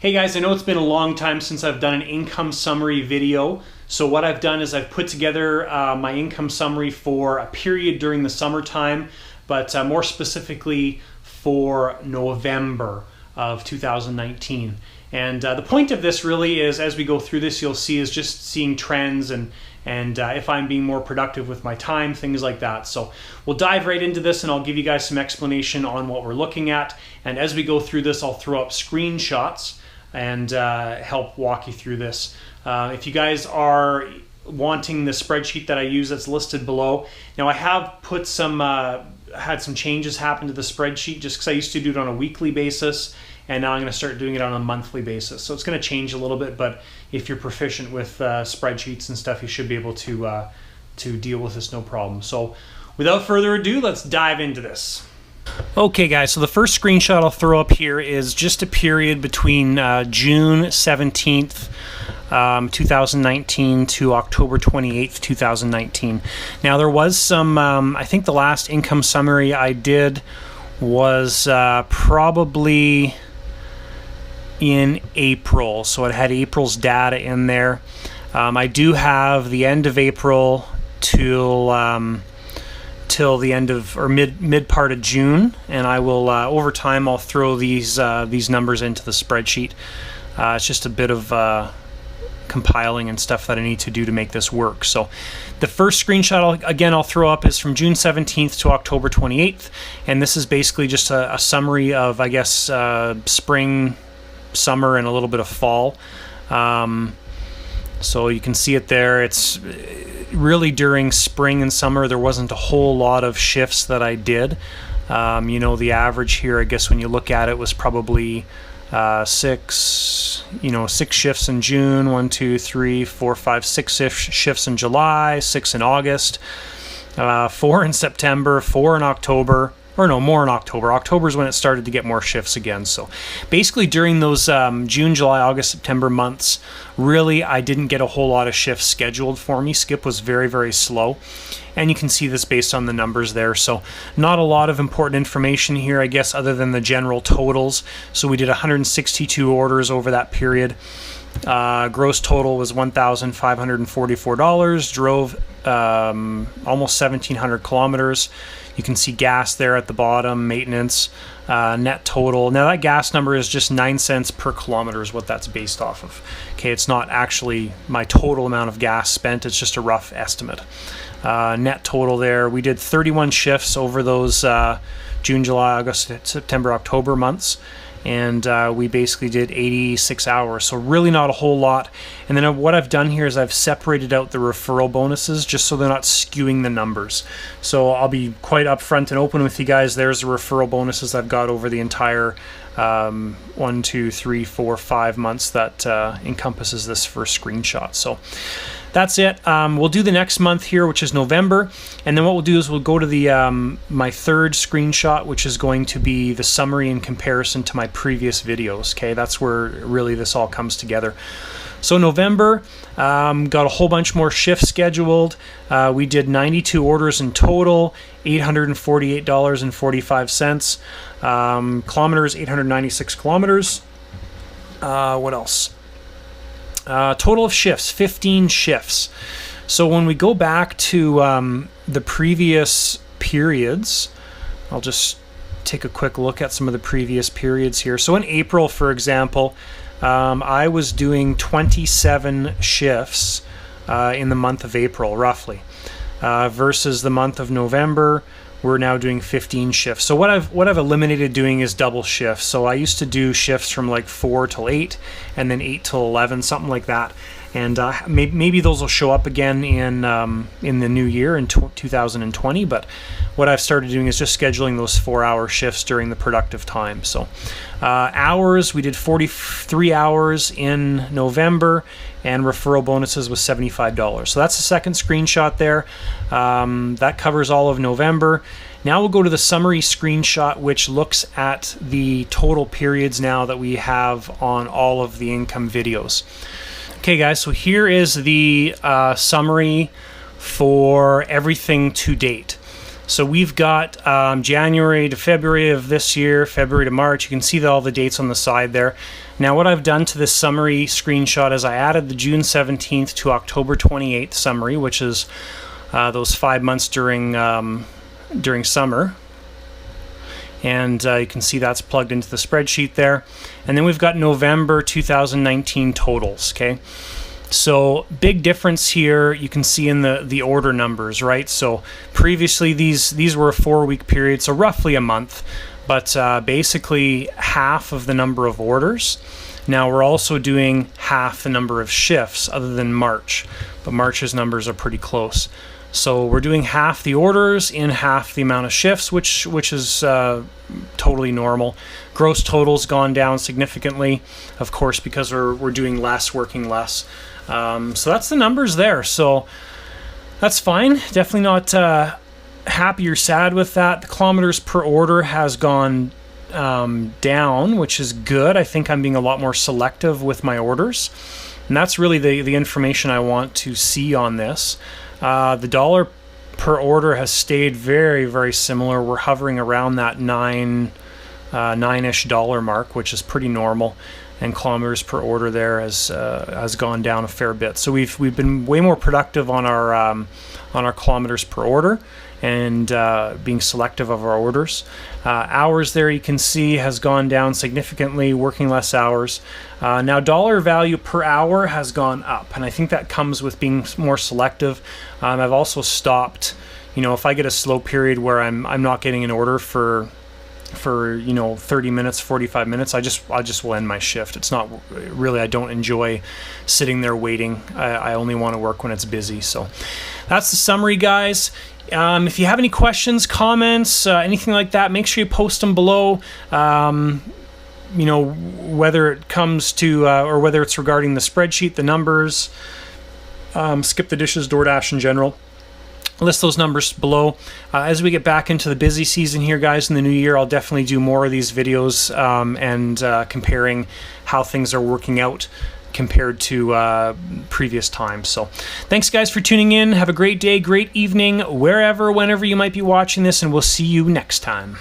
Hey guys, I know it's been a long time since I've done an income summary video. So what I've done is I've put together my income summary for a period during the summertime, but more specifically for November of 2019. And the point of this really is, as we go through this, you'll see is just seeing trends and if I'm being more productive with my time, things like that. So we'll dive right into this and I'll give you guys some explanation on what we're looking at. And as we go through this, I'll throw up screenshots and help walk you through this. If you guys are wanting the spreadsheet that I use that's listed below, now I have put some, had some changes happen to the spreadsheet just because I used to do it on a weekly basis, and now I'm going to start doing it on a monthly basis. So it's going to change a little bit, but if you're proficient with spreadsheets and stuff, you should be able to deal with this no problem. So without further ado, let's dive into this. Okay guys, so the first screenshot I'll throw up here is just a period between June 17th, 2019 to October 28th, 2019. Now there was some, I think the last income summary I did was probably in April, so it had April's data in there. I do have the end of April till the end of, or mid part of June, and I will over time I'll throw these numbers into the spreadsheet. It's just a bit of compiling and stuff that I need to do to make this work. So the first screenshot I'll throw up is from June 17th to October 28th, and this is basically just a summary of, I guess, spring, summer, and a little bit of fall. So you can see it there. It's really during spring and summer there wasn't a whole lot of shifts that I did. You know, the average here, I guess when you look at it, was probably six shifts in June, 1, 2, 3, 4, 5, 6 shifts in July, 6 in August, 4 in September, 4 in October. Or no, more in October. October is when it started to get more shifts again. So basically during those June, July, August, September months, really I didn't get a whole lot of shifts scheduled for me. Skip was very, very slow. And you can see this based on the numbers there. So not a lot of important information here, I guess, other than the general totals. So we did 162 orders over that period. Gross total was $1,544. Drove almost 1,700 kilometers. You can see gas there at the bottom, maintenance, net total. Now that gas number is just 9 cents per kilometer is what that's based off of. Okay, it's not actually my total amount of gas spent, it's just a rough estimate. Net total there, we did 31 shifts over those June, July, August, September, October months. And we basically did 86 hours, so really not a whole lot. And then what I've done here is I've separated out the referral bonuses just so they're not skewing the numbers. So I'll be quite upfront and open with you guys. There's the referral bonuses I've got over the entire 1, 2, 3, 4, 5 months that encompasses this first screenshot. So that's it. We'll do the next month here, which is November, and then what we'll do is we'll go to the my third screenshot, which is going to be the summary in comparison to my previous videos. Okay, that's where really this all comes together. So November, got a whole bunch more shifts scheduled. We did 92 orders in total, $848.45. Kilometers, 896 kilometers. What else? Total of shifts, 15 shifts. So when we go back to the previous periods, I'll just take a quick look at some of the previous periods here. So in April, for example, I was doing 27 shifts in the month of April, roughly, versus the month of November. We're now doing 15 shifts. So what I've eliminated doing is double shifts. So I used to do shifts from like 4 till 8 and then 8 till 11, something like that. And maybe those will show up again in the new year in 2020. But what I've started doing is just scheduling those 4-hour shifts during the productive time. So hours, we did 43 hours in November, and referral bonuses was $75. So that's the second screenshot there. That covers all of November. Now we'll go to the summary screenshot, which looks at the total periods now that we have on all of the income videos. Okay guys, so here is the summary for everything to date. So we've got January to February of this year, February to March. You can see all the dates on the side there. Now what I've done to this summary screenshot is I added the June 17th to October 28th summary, which is those 5 months during summer. And you can see that's plugged into the spreadsheet there. And then we've got November 2019 totals, okay? So big difference here you can see in the order numbers, right? So previously these were a 4-week period, so roughly a month, but basically half of the number of orders. Now we're also doing half the number of shifts other than March, but March's numbers are pretty close. So we're doing half the orders in half the amount of shifts, which is totally normal. Gross total's gone down significantly, of course, because we're doing less, working less. So that's the numbers there. So that's fine. Definitely not happy or sad with that. The kilometers per order has gone down, which is good. I think I'm being a lot more selective with my orders, and that's really the information I want to see on this. The dollar per order has stayed very, very similar. We're hovering around that $9-ish mark, which is pretty normal. And kilometers per order there has gone down a fair bit. So we've been way more productive on our kilometers per order and being selective of our orders. Hours there you can see has gone down significantly, working less hours. Now dollar value per hour has gone up, and I think that comes with being more selective. I've also stopped, if I get a slow period where I'm not getting an order for 30 minutes, 45 minutes, I just will end my shift. It's not really, I don't enjoy sitting there waiting. I only want to work when it's busy. So that's the summary, guys. If you have any questions, comments, anything like that, make sure you post them below. Whether it comes to or whether it's regarding the spreadsheet, the numbers, Skip the Dishes, Doordash in general. List those numbers below. As we get back into the busy season here, guys, in the new year, I'll definitely do more of these videos and comparing how things are working out compared to previous times. So thanks, guys, for tuning in. Have a great day, great evening, wherever, whenever you might be watching this, and we'll see you next time.